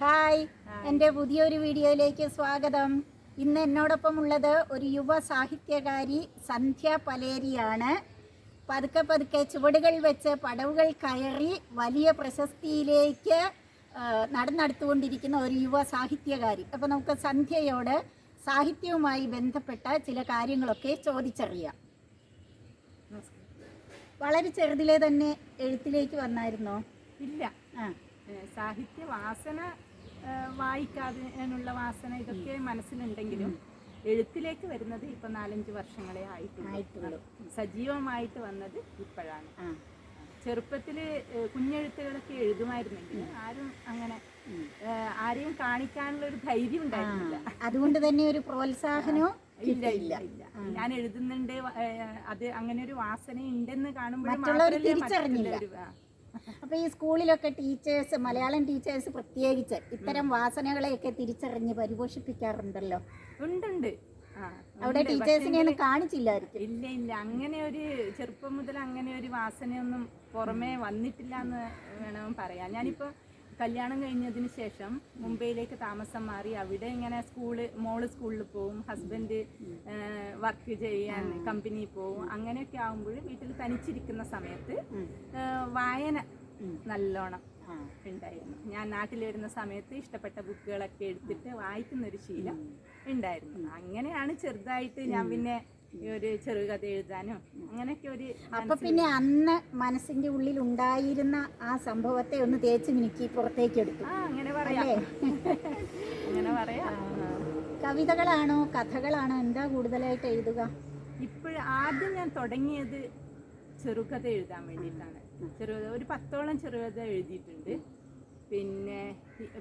Hi, എൻ്റെ പുതിയൊരു വീഡിയോയിലേക്ക് സ്വാഗതം. ഇന്ന് എന്നോടൊപ്പം ഉള്ളത് ഒരു യുവ സാഹിത്യകാരി സന്ധ്യ പലേരിയാണ്. പതുക്കെ പതുക്കെ ചുവടുകൾ വെച്ച് പടവുകൾ കയറി വലിയ പ്രശസ്തിയിലേക്ക് നടന്നെടുത്തുകൊണ്ടിരിക്കുന്ന ഒരു യുവ സാഹിത്യകാരി. അപ്പോൾ നമുക്ക് സന്ധ്യയോട് സാഹിത്യവുമായി ബന്ധപ്പെട്ട ചില കാര്യങ്ങളൊക്കെ ചോദിച്ചറിയാം. വളരെ ചെറുതിലെ തന്നെ എഴുത്തിലേക്ക് വന്നായിരുന്നോ? ഇല്ല, സാഹിത്യ വാസന വായിക്കാനുള്ള വാസന ഇതൊക്കെ മനസ്സിലുണ്ടെങ്കിലും എഴുത്തിലേക്ക് വരുന്നത് ഇപ്പൊ 4-5 വർഷങ്ങളെ ആയിട്ടുള്ളൂ. സജീവമായിട്ട് വന്നത് ഇപ്പോഴാണ്. ചെറുപ്പത്തില് കുഞ്ഞെഴുത്തുകളൊക്കെ എഴുതുമായിരുന്നെങ്കിൽ ആരും അങ്ങനെ ആരെയും കാണിക്കാനുള്ള ഒരു ധൈര്യം ഉണ്ടായിരുന്നില്ല. അതുകൊണ്ട് തന്നെ ഒരു പ്രോത്സാഹനവും ഇല്ല. ഞാൻ എഴുതുന്നുണ്ട്, അത് അങ്ങനെ ഒരു വാസന ഉണ്ടെന്ന് കാണുമ്പോൾ തിരിച്ചറിഞ്ഞില്ല. അപ്പൊ ഈ സ്കൂളിലൊക്കെ ടീച്ചേഴ്സ്, മലയാളം ടീച്ചേഴ്സ് പ്രത്യേകിച്ച് ഇത്തരം വാസനകളെയൊക്കെ തിരിച്ചറിഞ്ഞ് പരിപോഷിപ്പിക്കാറുണ്ടല്ലോ. ഉണ്ട്. അവിടെ ടീച്ചേഴ്സിനെ ഒന്നും കാണിച്ചില്ലായിരിക്കും. ഇല്ല, അങ്ങനെ ഒരു ചെറുപ്പം മുതൽ അങ്ങനെ ഒരു വാസനയൊന്നും പുറമേ വന്നിട്ടില്ല എന്ന് വേണം പറയാൻ. ഞാനിപ്പോ കല്യാണം കഴിഞ്ഞതിന് ശേഷം മുംബൈയിലേക്ക് താമസം മാറി. അവിടെ ഇങ്ങനെ മോള് സ്കൂളിൽ പോവും, ഹസ്ബൻഡ് വർക്ക് ചെയ്യാൻ കമ്പനിയിൽ പോവും. അങ്ങനെയൊക്കെ ആകുമ്പോൾ വീട്ടിൽ തനിച്ചിരിക്കുന്ന സമയത്ത് വായന നല്ലോണം ഉണ്ടായിരുന്നു. ഞാൻ നാട്ടിൽ വരുന്ന സമയത്ത് ഇഷ്ടപ്പെട്ട ബുക്കുകളൊക്കെ എടുത്തിട്ട് വായിക്കുന്നൊരു ശീലം ഉണ്ടായിരുന്നു. അങ്ങനെയാണ് ചെറുതായിട്ട് ഞാൻ പിന്നെ ഒരു ചെറുകഥ എഴുതാനും അങ്ങനെയൊക്കെ ഒരു. അപ്പൊ പിന്നെ അന്ന് മനസ്സിന്റെ ഉള്ളിൽ ഉണ്ടായിരുന്ന ആ സംഭവത്തെ ഒന്ന് തേച്ച് മിനുക്കി പുറത്തേക്ക് എടുത്തു. അങ്ങനെ പറയാം. കവിതകളാണോ കഥകളാണോ എന്താ കൂടുതലായിട്ട് എഴുതുക? ആദ്യം ഞാൻ തുടങ്ങിയത് ചെറുകഥ എഴുതാൻ വേണ്ടിയിട്ടാണ്. ഒരു 10ഓളം ചെറുകഥ എഴുതിയിട്ടുണ്ട്.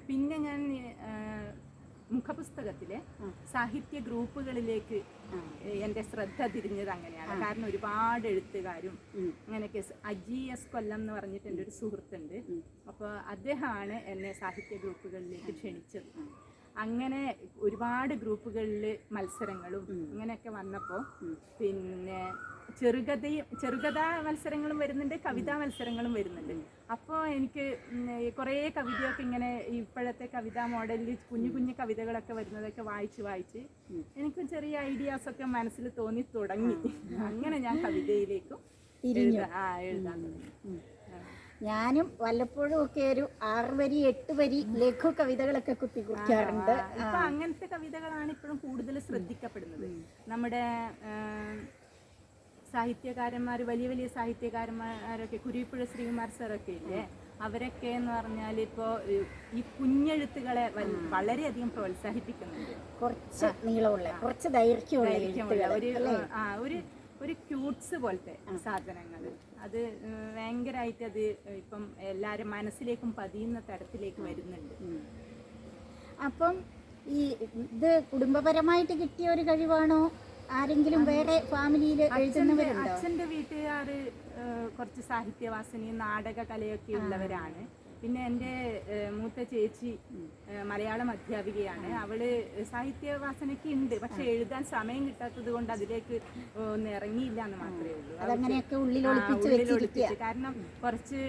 പിന്നെ ഞാൻ മുഖപുസ്തകത്തിലെ സാഹിത്യ ഗ്രൂപ്പുകളിലേക്ക് എൻ്റെ ശ്രദ്ധ തിരിഞ്ഞത് അങ്ങനെയാണ്. കാരണം ഒരുപാട് എഴുത്തുകാരും അങ്ങനെയൊക്കെ. അജി എസ് കൊല്ലം എന്ന് പറഞ്ഞിട്ട് എൻ്റെ ഒരു സുഹൃത്തുണ്ട്. അപ്പോൾ അദ്ദേഹമാണ് എന്നെ സാഹിത്യ ഗ്രൂപ്പുകളിലേക്ക് ക്ഷണിച്ചത്. അങ്ങനെ ഒരുപാട് ഗ്രൂപ്പുകളിൽ മത്സരങ്ങളും അങ്ങനെയൊക്കെ വന്നപ്പോൾ പിന്നെ ചെറുകഥാ മത്സരങ്ങളും വരുന്നുണ്ട്, കവിതാ മത്സരങ്ങളും വരുന്നുണ്ട്. അപ്പോൾ എനിക്ക് കുറേ കവിതയൊക്കെ ഇങ്ങനെ ഇപ്പോഴത്തെ കവിതാ മോഡലിൽ കുഞ്ഞു കുഞ്ഞു കവിതകളൊക്കെ വരുന്നതൊക്കെ വായിച്ച് എനിക്ക് ചെറിയ ഐഡിയാസൊക്കെ മനസ്സിൽ തോന്നി തുടങ്ങി. അങ്ങനെ ഞാൻ കവിതയിലേക്കും എഴുതാൻ തുടങ്ങി. ഞാനും വല്ലപ്പോഴും ഒക്കെ ഒരു 6 വരി 8 വരി ലഘു കവിതകളൊക്കെ കുറിക്കാറുണ്ട്. ഇപ്പൊ അങ്ങനത്തെ കവിതകളാണ് ഇപ്പോഴും കൂടുതൽ ശ്രദ്ധിക്കപ്പെടുന്നത്. നമ്മുടെ സാഹിത്യകാരന്മാർ, വലിയ വലിയ സാഹിത്യകാരന്മാരൊക്കെ, കുരിപ്പുഴ ശ്രീകുമാർ സാറൊക്കെ ഇല്ലേ, അവരൊക്കെ എന്ന് പറഞ്ഞാൽ ഇപ്പോൾ ഈ കുഞ്ഞെഴുത്തുകളെ വളരെയധികം പ്രോത്സാഹിപ്പിക്കുന്നുണ്ട്. കുറച്ച് നീളമുള്ള, കുറച്ച് ദൈർഘ്യമുള്ള ഒരു ക്യൂട്ട്സ് പോലത്തെ സാധനങ്ങൾ, അത് ഭയങ്കരമായിട്ട് അത് ഇപ്പം എല്ലാവരും മനസ്സിലേക്കും പതിയുന്ന തരത്തിലേക്ക് വരുന്നുണ്ട്. അപ്പം ഇത് കുടുംബപരമായിട്ട് കിട്ടിയ ഒരു കഴിവാണോ? ആരെങ്കിലും വേറെ ഫാമിലിയിൽ എഴുതുന്നവരുണ്ടോ? അച്ഛൻ്റെ വീട്ടുകാർ കുറച്ച് സാഹിത്യവാസനയും നാടക കലയൊക്കെ ഉള്ളവരാണ്. പിന്നെ എൻ്റെ മൂത്ത ചേച്ചി മലയാളം അധ്യാപികയാണ്. അവള് സാഹിത്യവാസനയ്ക്ക് ഉണ്ട്, പക്ഷെ എഴുതാൻ സമയം കിട്ടാത്തത് കൊണ്ട് അതിലേക്ക് ഒന്നും ഇറങ്ങിയില്ല എന്ന് മാത്രമേ ഉള്ളൂ. ഉള്ളിലൊളിപ്പിച്ച്. കാരണം കുറച്ച്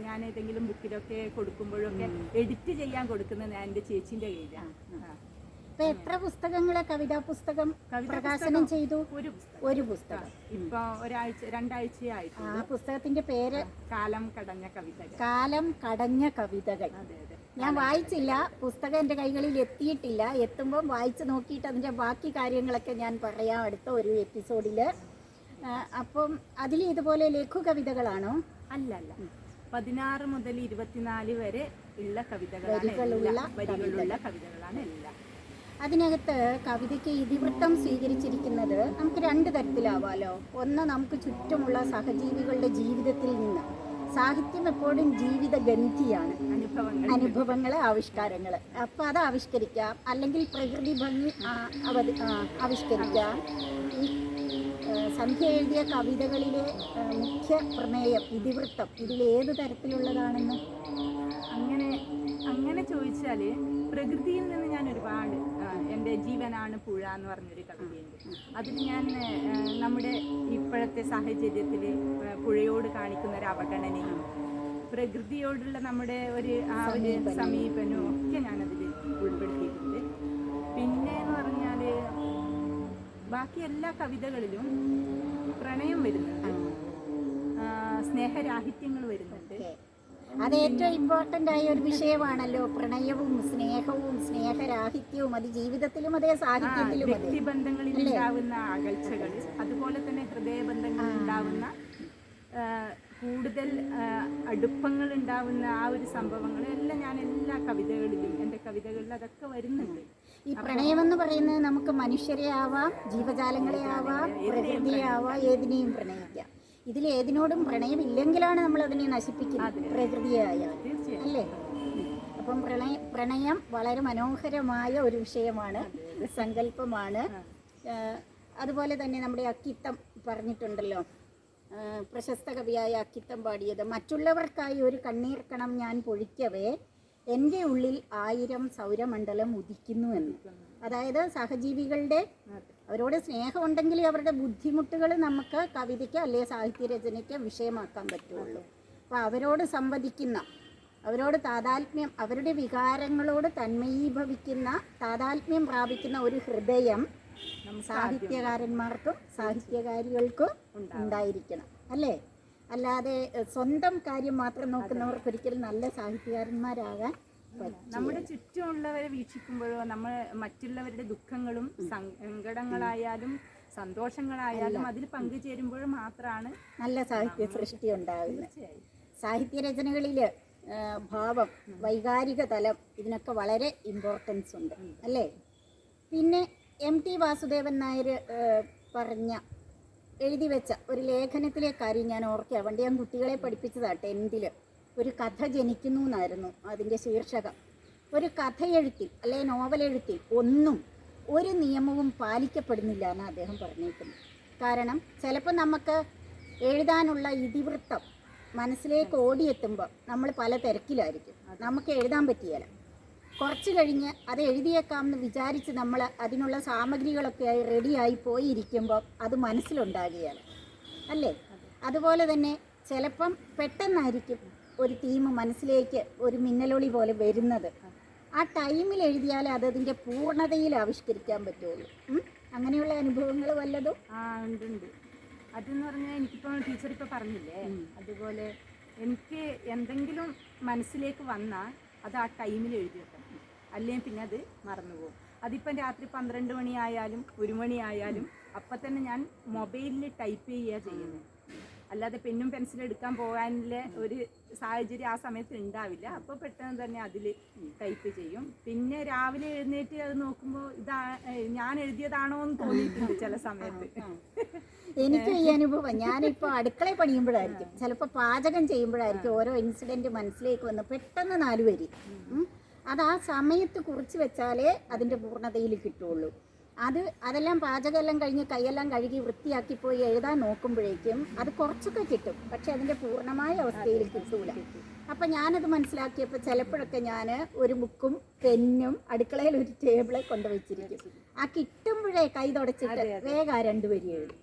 ഞാൻ ഏതെങ്കിലും ബുക്കിലൊക്കെ കൊടുക്കുമ്പോഴൊക്കെ എഡിറ്റ് ചെയ്യാൻ കൊടുക്കുന്നത് ഞാൻ എൻ്റെ ചേച്ചീൻ്റെ കയ്യിലാണ്. എത്ര പുസ്തകങ്ങളെ കവിതാ പുസ്തകം പ്രകാശനം ചെയ്തു? ഒരു പുസ്തകം. ഇപ്പൊ 2-ആഴ്ചയായിട്ട്. ആ പുസ്തകത്തിന്റെ പേര് കാലം കടഞ്ഞ കവിതകൾ. കാലം കടഞ്ഞ കവിതകൾ. ഞാൻ വായിച്ചില്ല, പുസ്തകം എൻ്റെ കൈകളിൽ എത്തിയിട്ടില്ല. എത്തുമ്പോൾ വായിച്ചു നോക്കിയിട്ട് അതിൻ്റെ ബാക്കി കാര്യങ്ങളൊക്കെ ഞാൻ പറയാം അടുത്ത ഒരു എപ്പിസോഡിൽ. അപ്പം അതിൽ ഇതുപോലെ ലഘു കവിതകളാണോ? അല്ല, 16 മുതൽ 24 വരെ ഉള്ള കവിതകളാണ്, വരികളുള്ള കവിതകളാണ് എല്ലാം. അതിനകത്ത് കവിതയ്ക്ക് ഇതിവൃത്തം സ്വീകരിച്ചിരിക്കുന്നത് നമുക്ക് 2 തരത്തിലാവാലോ. ഒന്ന്, നമുക്ക് ചുറ്റുമുള്ള സഹജീവികളുടെ ജീവിതത്തിൽ നിന്ന്. സാഹിത്യം എപ്പോഴും ജീവിത ഗന്ധിയാണ്, അനുഭവങ്ങൾ, ആവിഷ്കാരങ്ങൾ. അപ്പോൾ അത് ആവിഷ്കരിക്കാം, അല്ലെങ്കിൽ പ്രകൃതി ഭംഗി ആവിഷ്കരിക്കാം. ഈ സന്ധ്യ എഴുതിയ കവിതകളിലെ മുഖ്യ പ്രമേയം, ഇതിവൃത്തം, ഇതിലേത് തരത്തിലുള്ളതാണെന്ന് അങ്ങനെ ചോദിച്ചാൽ പ്രകൃതിയിൽ നിന്ന് ഞാൻ ഒരുപാട്, എൻ്റെ ജീവനാണ് പുഴ എന്ന് പറഞ്ഞൊരു കവിതയുണ്ട്. അതിൽ ഞാൻ നമ്മുടെ ഇപ്പോഴത്തെ സാഹചര്യത്തിൽ പുഴയോട് കാണിക്കുന്ന ഒരു അവഗണനയും പ്രകൃതിയോടുള്ള നമ്മുടെ ആ ഒരു സമീപനവും ഒക്കെ ഞാനതിൽ ഉൾപ്പെടുത്തിയിട്ടുണ്ട്. പിന്നെ എന്ന് പറഞ്ഞാൽ ബാക്കി എല്ലാ കവിതകളിലും പ്രണയം വരുന്നുണ്ട്, സ്നേഹരാഹിത്യങ്ങൾ വരുന്നുണ്ട്. അത് ഏറ്റവും ഇമ്പോർട്ടൻ്റ് ആയ ഒരു വിഷയമാണല്ലോ, പ്രണയവും സ്നേഹവും സ്നേഹരാഹിത്യവും. അത് ജീവിതത്തിലും അതെ, സാഹിത്യത്തിലും അതെ. വ്യക്തിബന്ധങ്ങളിൽ ഉണ്ടാവുന്ന അകൽച്ചകൾ, അതുപോലെ തന്നെ ഹൃദയബന്ധങ്ങളിൽ ഉണ്ടാവുന്ന കൂടുതൽ അടുപ്പങ്ങൾ ഉണ്ടാവുന്ന ആ ഒരു സംഭവങ്ങൾ എല്ലാം ഞാൻ എല്ലാ കവിതകളിലും, എൻ്റെ കവിതകളിൽ അതൊക്കെ വരുന്നുണ്ട്. ഈ പ്രണയമെന്ന് പറയുന്നത് നമുക്ക് മനുഷ്യരെ ആവാം, ജീവജാലങ്ങളെ ആവാം, പ്രകൃതിയെ ആവാം, ഏതിനെയും പ്രണയിക്കാം. ഇതിൽ ഏതിനോടും പ്രണയമില്ലെങ്കിലാണ് നമ്മൾ അതിനെ നശിപ്പിക്കുന്നത്, പ്രകൃതിയെ ആയാൽ, അല്ലേ? അപ്പം പ്രണയം വളരെ മനോഹരമായ ഒരു വിഷയമാണ്, സങ്കല്പമാണ്. അതുപോലെ തന്നെ നമ്മുടെ അക്കിത്തം പറഞ്ഞിട്ടുണ്ടല്ലോ, പ്രശസ്ത കവിയായ അക്കിത്തം പാടിയത്, മറ്റുള്ളവർക്കായി ഒരു കണ്ണീർ കണം ഞാൻ പൊഴിക്കവേ എൻ്റെ ഉള്ളിൽ 1000 സൗരമണ്ഡലം ഉദിക്കുന്നു എന്ന്. അതായത് സഹജീവികളുടെ, അവരോട് സ്നേഹമുണ്ടെങ്കിൽ അവരുടെ ബുദ്ധിമുട്ടുകൾ നമുക്ക് കവിതയ്ക്ക് അല്ലെങ്കിൽ സാഹിത്യരചനയ്ക്ക് വിഷയമാക്കാൻ പറ്റുള്ളൂ. അപ്പോൾ അവരോട് സംവദിക്കുന്ന, അവരോട് താതാത്മ്യം, അവരുടെ വികാരങ്ങളോട് തന്മയീഭവിക്കുന്ന, താതാത്മ്യം പ്രാപിക്കുന്ന ഒരു ഹൃദയം സാഹിത്യകാരന്മാർക്കും സാഹിത്യകാരികൾക്കും ഉണ്ടായിരിക്കണം, അല്ലേ? അല്ലാതെ സ്വന്തം കാര്യം മാത്രം നോക്കുന്നവർക്ക് ഒരിക്കലും നല്ല സാഹിത്യകാരന്മാരാകാൻ പറ്റും. നമ്മുടെ ചുറ്റുമുള്ളവരെ വീക്ഷിക്കുമ്പോഴോ നമ്മൾ മറ്റുള്ളവരുടെ ദുഃഖങ്ങളും സങ്കടങ്ങളായാലും സന്തോഷങ്ങളായാലും അതിൽ പങ്കുചേരുമ്പോഴും മാത്രമാണ് നല്ല സാഹിത്യ സൃഷ്ടി ഉണ്ടാകുന്നത്. സാഹിത്യരചനകളിൽ ഭാവം, വൈകാരിക തലം, ഇതിനൊക്കെ വളരെ ഇമ്പോർട്ടൻസ് ഉണ്ട്, അല്ലേ? പിന്നെ MT വാസുദേവൻ നായർ എഴുതി വെച്ച ഒരു ലേഖനത്തിലെ കാര്യം ഞാൻ ഓർക്കുക. പണ്ട് ഞാൻ കുട്ടികളെ പഠിപ്പിച്ചതാണ് 10th. ഒരു കഥ ജനിക്കുന്നു എന്നായിരുന്നു അതിൻ്റെ ശീർഷകം. ഒരു കഥയെഴുത്തിൽ അല്ലെങ്കിൽ നോവലെഴുത്തിൽ ഒരു നിയമവും പാലിക്കപ്പെടുന്നില്ല എന്ന് അദ്ദേഹം പറഞ്ഞേക്കുന്നു. കാരണം ചിലപ്പോൾ നമുക്ക് എഴുതാനുള്ള ഇതിവൃത്തം മനസ്സിലേക്ക് ഓടിയെത്തുമ്പോൾ നമ്മൾ പല തിരക്കിലായിരിക്കും, നമുക്ക് എഴുതാൻ പറ്റിയല്ല. കുറച്ച് കഴിഞ്ഞ് അത് എഴുതിയേക്കാമെന്ന് വിചാരിച്ച് നമ്മൾ അതിനുള്ള സാമഗ്രികളൊക്കെ ആയി റെഡിയായി പോയിരിക്കുമ്പോൾ അത് മനസ്സിലുണ്ടാകുകയാണ്, അല്ലേ? അതുപോലെ തന്നെ ചിലപ്പം പെട്ടെന്നായിരിക്കും ഒരു തീം മനസ്സിലേക്ക് ഒരു മിന്നലൊളി പോലെ വരുന്നത്. ആ ടൈമിൽ എഴുതിയാൽ അതതിൻ്റെ പൂർണ്ണതയിൽ ആവിഷ്കരിക്കാൻ പറ്റുള്ളൂ. അങ്ങനെയുള്ള അനുഭവങ്ങൾ വല്ലതും? ഉണ്ട്. അതെന്ന് പറഞ്ഞാൽ എനിക്കിപ്പോൾ ടീച്ചർ ഇപ്പോൾ പറഞ്ഞില്ലേ, അതുപോലെ എനിക്ക് എന്തെങ്കിലും മനസ്സിലേക്ക് വന്നാൽ അത് ആ ടൈമിൽ എഴുതി വെക്കണം, അല്ലെങ്കിൽ പിന്നെ അത് മറന്നുപോകും. അതിപ്പം രാത്രി 12 മണിയായാലും 1 മണിയായാലും അപ്പം തന്നെ ഞാൻ മൊബൈലിൽ ടൈപ്പ് ചെയ്യുക ചെയ്യുന്നത്. അല്ലാതെ പെന്നും പെൻസിലും എടുക്കാൻ പോകാനുള്ള ഒരു സാഹചര്യം ആ സമയത്ത് ഉണ്ടാവില്ല. അപ്പോൾ പെട്ടെന്ന് തന്നെ അതിൽ ടൈപ്പ് ചെയ്യും. പിന്നെ രാവിലെ എഴുന്നേറ്റ് അത് നോക്കുമ്പോൾ ഞാൻ എഴുതിയതാണോ എന്ന് തോന്നിയിട്ടുണ്ട് ചില സമയത്ത്. എനിക്ക് ഈ അനുഭവം ഞാനിപ്പോൾ അടുക്കളയിൽ പണിയുമ്പോഴായിരിക്കും, ചിലപ്പോൾ പാചകം ചെയ്യുമ്പോഴായിരിക്കും ഓരോ ഇൻസിഡൻറ്റ് മനസ്സിലേക്ക് വന്ന് പെട്ടെന്ന് 4 വരി. അത് ആ സമയത്ത് കുറിച്ച് വെച്ചാലേ അതിൻ്റെ പൂർണ്ണതയിൽ കിട്ടുള്ളൂ. അതെല്ലാം പാചകമെല്ലാം കഴിഞ്ഞ് കൈയെല്ലാം കഴുകി വൃത്തിയാക്കി പോയി എഴുതാൻ നോക്കുമ്പോഴേക്കും അത് കുറച്ചൊക്കെ കിട്ടും, പക്ഷെ അതിൻ്റെ പൂർണ്ണമായ അവസ്ഥയിൽ കിട്ടൂല. അപ്പം ഞാനത് മനസ്സിലാക്കിയപ്പോൾ ചിലപ്പോഴൊക്കെ ഞാൻ ഒരു ബുക്കും പെന്നും അടുക്കളയിൽ ഒരു ടേബിളെ കൊണ്ടുവച്ചിരിക്കും. ആ കിട്ടുമ്പോഴേ കൈ തുടച്ചിട്ട് വേഗം 2 വരി എഴുതും.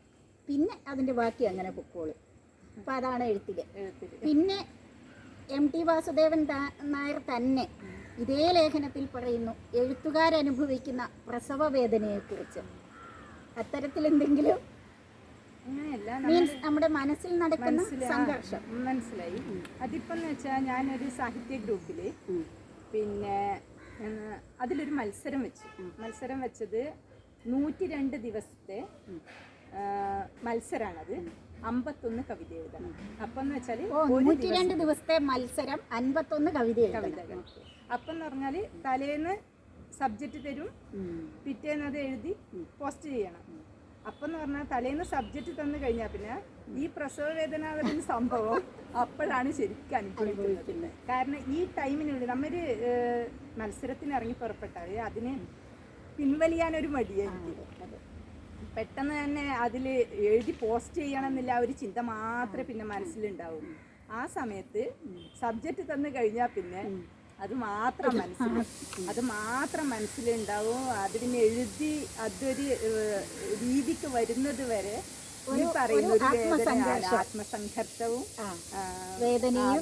പിന്നെ അതിൻ്റെ ബാക്കി അങ്ങനെ പൊക്കോളും. അപ്പം അതാണ് എഴുത്തിൽ. പിന്നെ MT വാസുദേവൻ നായർ തന്നെ ഇതേ ലേഖനത്തിൽ പറയുന്നു എഴുത്തുകാരനുഭവിക്കുന്ന പ്രസവ വേദനയെക്കുറിച്ച്. അത്തരത്തിലെന്തെങ്കിലും മീൻസ് നമ്മുടെ മനസ്സിൽ നടക്കുന്ന സംഘർഷം മനസ്സിലായി. അതിപ്പം എന്ന് വെച്ചാൽ ഞാനൊരു സാഹിത്യ ഗ്രൂപ്പിൽ പിന്നെ അതിലൊരു മത്സരം വെച്ചത് 102 ദിവസത്തെ മത്സരമാണത്. 51 കവിത എഴുതണം. അപ്പം എന്ന് വെച്ചാൽ 102 ദിവസത്തെ മത്സരം 51 കവിതകൾ. അപ്പം എന്ന് പറഞ്ഞാൽ തലേന്ന് സബ്ജക്റ്റ് തരും, പിറ്റേന്ന് അത് എഴുതി പോസ്റ്റ് ചെയ്യണം. അപ്പം എന്ന് പറഞ്ഞാൽ തലേന്ന് സബ്ജക്റ്റ് തന്നു കഴിഞ്ഞാൽ പിന്നെ ഈ പ്രസവ വേദന വരുന്ന സംഭവം അപ്പോഴാണ് ശരിക്കും അനുഭവിക്കുന്നത്. കാരണം ഈ ടൈമിനുള്ളിൽ നമ്മൊരു മത്സരത്തിന് ഇറങ്ങി പുറപ്പെട്ടാൽ അതിന് പിൻവലിയാനൊരു മടിയായിരിക്കും. പെട്ടെന്ന് തന്നെ അതിൽ എഴുതി പോസ്റ്റ് ചെയ്യണമെന്നില്ല ഒരു ചിന്ത മാത്രമേ പിന്നെ മനസ്സിലുണ്ടാവും. ആ സമയത്ത് സബ്ജക്റ്റ് തന്നു കഴിഞ്ഞാൽ പിന്നെ അത് മാത്രം മനസ്സിലുണ്ടാവും. അത് പിന്നെ എഴുതി അതൊരു രീതിക്ക് വരുന്നത് വരെ ഈ പറയുന്ന ഒരു വേദനയാണ്, ആത്മസംഘർഷവും വേദനയും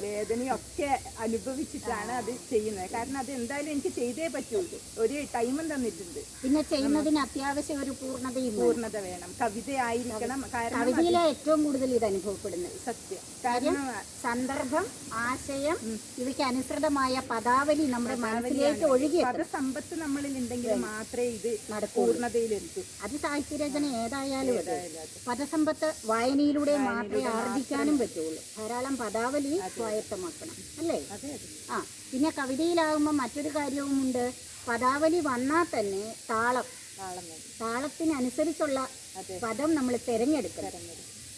ഒക്കെ അനുഭവിച്ചിട്ടാണ് അത് ചെയ്യുന്നത്. കാരണം അത് എന്തായാലും എനിക്ക് ചെയ്തേ പറ്റുള്ളൂ, ഒരു ടൈമും തന്നിട്ടുണ്ട്. പിന്നെ ചെയ്യുന്നതിന് അത്യാവശ്യം ഒരു പൂർണ്ണത വേണം, കവിത ആയിരിക്കണം. കാരണം കവിതയിലെ ഏറ്റവും കൂടുതൽ ഇത് അനുഭവപ്പെടുന്നത് സത്യം. കാരണം സന്ദർഭം, ആശയം, ഇവയ്ക്ക് അനുസൃതമായ പദാവലി നമ്മുടെ മനസ്സിലേക്ക് ഒഴുകി പദസമ്പത്ത് നമ്മളിൽ ഉണ്ടെങ്കിൽ മാത്രമേ ഇത് പൂർണ്ണതയിലെത്തൂ. അത് സാഹിത്യരചന ഏതായാലും പദസമ്പത്ത് വായനയിലൂടെ മാത്രമേ ആർജിക്കാനും പറ്റുള്ളൂ. ധാരാളം പദാവലി സ്വായത്തമാക്കണം അല്ലേ? ആ, പിന്നെ കവിതയിലാകുമ്പോൾ മറ്റൊരു കാര്യവുമുണ്ട്. പദാവലി വന്നാൽ തന്നെ താളത്തിനനുസരിച്ചുള്ള പദം നമ്മൾ തിരഞ്ഞെടുക്കണം.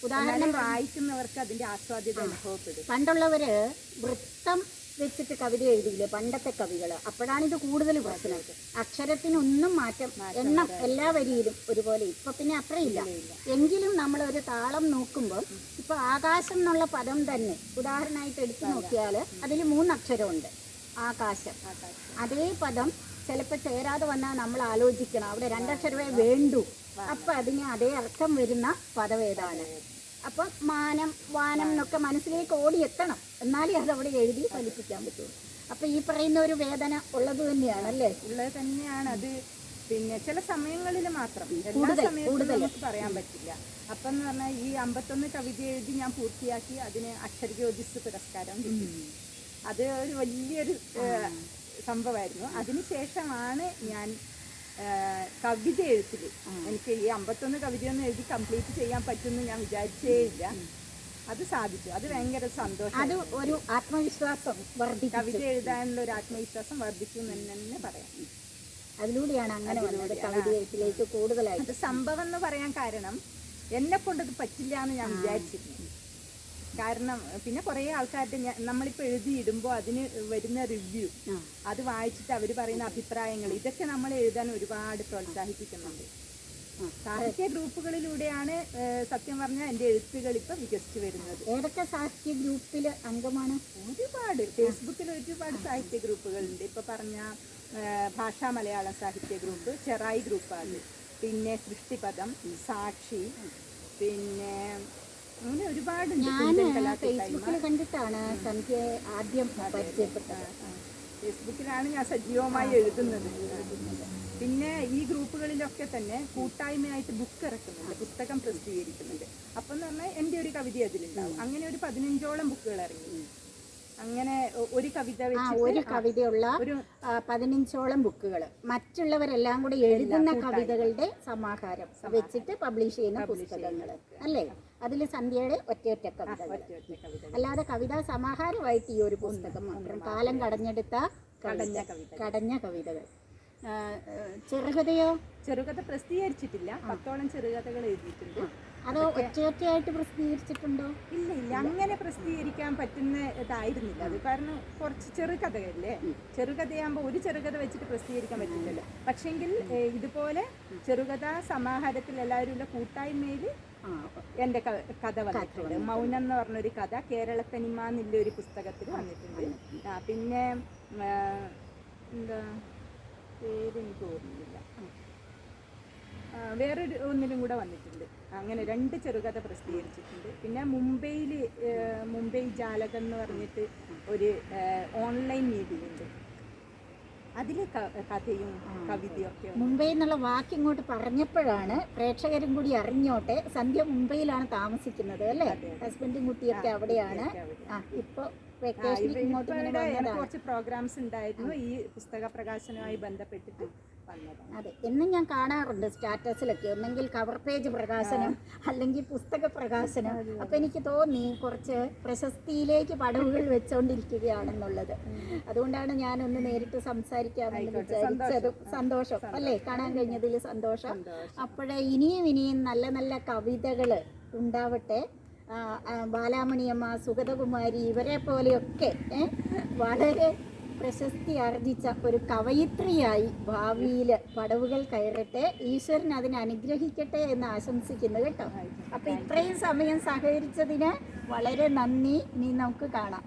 ഉദാഹരണം വായിക്കുന്നവർക്ക് അതിന്റെ ആസ്വാദ്യത അനുഭവപ്പെടും. പണ്ടുള്ളവര് വൃത്തം വെച്ചിട്ട് കവിത എഴുതിയില്ലേ, പണ്ടത്തെ കവികൾ. അപ്പോഴാണ് ഇത് കൂടുതൽ പ്രശ്നം. അക്ഷരത്തിനൊന്നും മാറ്റം, എണ്ണം എല്ലാ വരിയിലും ഒരുപോലെ. ഇപ്പൊ പിന്നെ അത്രയില്ല. എങ്കിലും നമ്മൾ ഒരു താളം നോക്കുമ്പോൾ ഇപ്പൊ ആകാശം എന്നുള്ള പദം തന്നെ ഉദാഹരണമായിട്ട് എടുത്തു നോക്കിയാൽ അതിൽ 3 അക്ഷരമുണ്ട്, ആകാശം. അതേ പദം ചിലപ്പോൾ ചേരാതെ വന്നാൽ നമ്മൾ ആലോചിക്കണം, അവിടെ 2 അക്ഷരമേ വേണ്ടൂ. അപ്പം അതിന് അതേ അർത്ഥം വരുന്ന പദം ഏതാണ്? അപ്പം മാനം, വാനം എന്നൊക്കെ മനസ്സിലേക്ക് ഓടിയെത്തണം, എന്നാലേ അതവിടെ എഴുതി ഫലിപ്പിക്കാൻ പറ്റുള്ളൂ. അപ്പം ഈ പറയുന്ന ഒരു വേദന ഉള്ളത് തന്നെയാണല്ലേ? ഉള്ളത് തന്നെയാണ് അത്. പിന്നെ ചില സമയങ്ങളിൽ മാത്രം, എല്ലാ സമയത്തും നമുക്ക് പറയാൻ പറ്റില്ല. അപ്പം എന്ന് പറഞ്ഞാൽ ഈ 51 കവിത എഴുതി ഞാൻ പൂർത്തിയാക്കി, അതിന് അക്ഷരജ്യോതിസ് പുരസ്കാരം കിട്ടി. അത് ഒരു വലിയൊരു സംഭവമായിരുന്നു. അതിനുശേഷമാണ് ഞാൻ കവിത എഴുത്തിൽ, എനിക്ക് ഈ 51 കവിതയൊന്നും എഴുതി കംപ്ലീറ്റ് ചെയ്യാൻ പറ്റുമെന്ന് ഞാൻ വിചാരിച്ചേ ഇല്ല. അത് സാധിച്ചു. അത് ഭയങ്കര സന്തോഷം. അത് ഒരു ആത്മവിശ്വാസം വർദ്ധിച്ചു, കവിത എഴുതാനുള്ള ഒരു ആത്മവിശ്വാസം വർദ്ധിച്ചു എന്ന് തന്നെ പറയാം. അതിലൂടെയാണ് അങ്ങനെ വന്നത് കവിത എഴുത്തിലേക്ക് കൂടുതലായിട്ട്. സംഭവം എന്ന് പറയാൻ കാരണം എന്നെ കൊണ്ടത് പറ്റില്ല എന്ന് ഞാൻ വിചാരിച്ചിരുന്നു. കാരണം പിന്നെ കുറേ ആൾക്കാരുടെ നമ്മളിപ്പോൾ എഴുതിയിടുമ്പോൾ അതിന് വരുന്ന റിവ്യൂ, അത് വായിച്ചിട്ട് അവർ പറയുന്ന അഭിപ്രായങ്ങൾ, ഇതൊക്കെ നമ്മൾ എഴുതാൻ ഒരുപാട് പ്രോത്സാഹിപ്പിക്കുന്നുണ്ട്. സാഹിത്യ ഗ്രൂപ്പുകളിലൂടെയാണ് സത്യം പറഞ്ഞാൽ എൻ്റെ എഴുത്തുകൾ ഇപ്പം വികസിച്ച് വരുന്നത്. ഏതൊക്കെ സാഹിത്യ ഗ്രൂപ്പിൽ അംഗമാണ്? ഒരുപാട്. ഫേസ്ബുക്കിൽ ഒരുപാട് സാഹിത്യ ഗ്രൂപ്പുകളുണ്ട്. ഇപ്പോൾ പറഞ്ഞ ഭാഷാ മലയാളം സാഹിത്യ ഗ്രൂപ്പ്, ചെറായി ഗ്രൂപ്പാണ്, പിന്നെ സൃഷ്ടിപദം, സാക്ഷി, പിന്നെ അങ്ങനെ ഒരുപാട്. ഞാൻ ഫേസ്ബുക്കിൽ കണ്ടിട്ടാണ് സന്ധ്യ ആദ്യം പരിചയപ്പെട്ടത്. ഫേസ്ബുക്കിലാണ് ഞാൻ സജീവമായി എഴുതുന്നത്. പിന്നെ ഈ ഗ്രൂപ്പുകളിലൊക്കെ തന്നെ കൂട്ടായ്മയായിട്ട് ബുക്ക് ഇറക്കുന്നുണ്ട്, പുസ്തകം പ്രസിദ്ധീകരിക്കുന്നുണ്ട്. അപ്പം എന്ന് പറഞ്ഞാൽ എൻ്റെ ഒരു കവിത അതിലുണ്ടാവും. അങ്ങനെ ഒരു 15ഓളം ബുക്കുകൾ ഇറങ്ങി. അങ്ങനെ ഒരു കവിത ഒരു കവിതയുള്ള ഒരു 15ഓളം ബുക്കുകൾ, മറ്റുള്ളവരെല്ലാം കൂടി എഴുതുന്ന കവിതകളുടെ സമാഹാരം വെച്ചിട്ട് പബ്ലിഷ് ചെയ്യുന്ന പുസ്തകങ്ങൾ അല്ലേ? അതിൽ സന്ധ്യയുടെ ഒറ്റ കവിതകൾ, അല്ലാതെ കവിതാ സമാഹാരമായിട്ട് ഈ ഒരു പുസ്തകം മാത്രം. കാലം കടഞ്ഞെടുത്ത കടഞ്ഞ കവിതകൾ. ചെറുകഥ പ്രസിദ്ധീകരിച്ചിട്ടില്ല. 10ഓളം ചെറുകഥകൾ എഴുതിയിട്ടുണ്ട്. അതോ ഒറ്റയായിട്ട് പ്രസിദ്ധീകരിച്ചിട്ടുണ്ടോ? ഇല്ല, അങ്ങനെ പ്രസിദ്ധീകരിക്കാൻ പറ്റുന്ന ഇതായിരുന്നില്ല അത്. കാരണം കുറച്ച് ചെറുകഥയല്ലേ, ചെറുകഥയാകുമ്പോൾ ഒരു ചെറുകഥ വെച്ചിട്ട് പ്രസിദ്ധീകരിക്കാൻ പറ്റില്ലല്ലോ. പക്ഷെങ്കിൽ ഇതുപോലെ ചെറുകഥാ സമാഹാരത്തിൽ എല്ലാവരും ഉള്ള കൂട്ടായ്മയിൽ എൻ്റെ കഥ വന്നിട്ടുണ്ട്. മൗനം എന്ന് പറഞ്ഞൊരു കഥ കേരളത്തനിമ എന്നുള്ളൊരു പുസ്തകത്തിൽ വന്നിട്ടുണ്ട്. പിന്നെ എന്താ പേര് എനിക്ക് ഓർമ്മയില്ല, വേറൊരു ഒന്നിലും കൂടെ വന്നിട്ടുണ്ട്. അങ്ങനെ 2 ചെറുകഥ പ്രസിദ്ധീകരിച്ചിട്ടുണ്ട്. പിന്നെ മുംബൈ ജാലകം എന്ന് പറഞ്ഞിട്ട് ഒരു ഓൺലൈൻ മീഡിയ ഉണ്ട്. അതിൽ കഥയും കവിതയും ഒക്കെ. മുംബൈ എന്നുള്ള വാക്ക് ഇങ്ങോട്ട് പറഞ്ഞപ്പോഴാണ് പ്രേക്ഷകരും കൂടി അറിഞ്ഞോട്ടെ, സന്ധ്യ മുംബൈയിലാണ് താമസിക്കുന്നത് അല്ലേ? ഹസ്ബൻഡും കുട്ടിയൊക്കെ അവിടെയാണ്. ഇപ്പോൾ കുറച്ച് പ്രോഗ്രാംസ് ഉണ്ടായിരുന്നു ഈ പുസ്തക പ്രകാശനവുമായി ബന്ധപ്പെട്ടിട്ട് വന്നതാണ്. അതെ, എന്നും ഞാൻ കാണാറുണ്ട് സ്റ്റാറ്റസിലൊക്കെ, ഒന്നെങ്കിൽ കവർ പേജ് പ്രകാശനം അല്ലെങ്കിൽ പുസ്തക പ്രകാശനം. അപ്പം എനിക്ക് തോന്നി കുറച്ച് പ്രശസ്തിയിലേക്ക് പടവുകൾ വെച്ചുകൊണ്ടിരിക്കുകയാണെന്നുള്ളത്. അതുകൊണ്ടാണ് ഞാനൊന്ന് നേരിട്ട് സംസാരിക്കാമെന്ന് വിചാരിച്ചതും. സന്തോഷം അല്ലേ, കാണാൻ കഴിഞ്ഞതിൽ സന്തോഷം. അപ്പോഴേ ഇനിയും നല്ല നല്ല കവിതകൾ ഉണ്ടാവട്ടെ. ബാലാമണിയമ്മ, സുഗതകുമാരി, ഇവരെ പോലെയൊക്കെ വളരെ പ്രശസ്തി ആർജിച്ച ഒരു കവയിത്രിയായി ഭാവിയിൽ പടവുകൾ കയറട്ടെ. ഈശ്വരൻ അതിനെ അനുഗ്രഹിക്കട്ടെ എന്ന് ആശംസിക്കുന്നു കേട്ടോ. അപ്പം ഇത്രയും സമയം സഹകരിച്ചതിന് വളരെ നന്ദി. ഇനി നമുക്ക് കാണാം.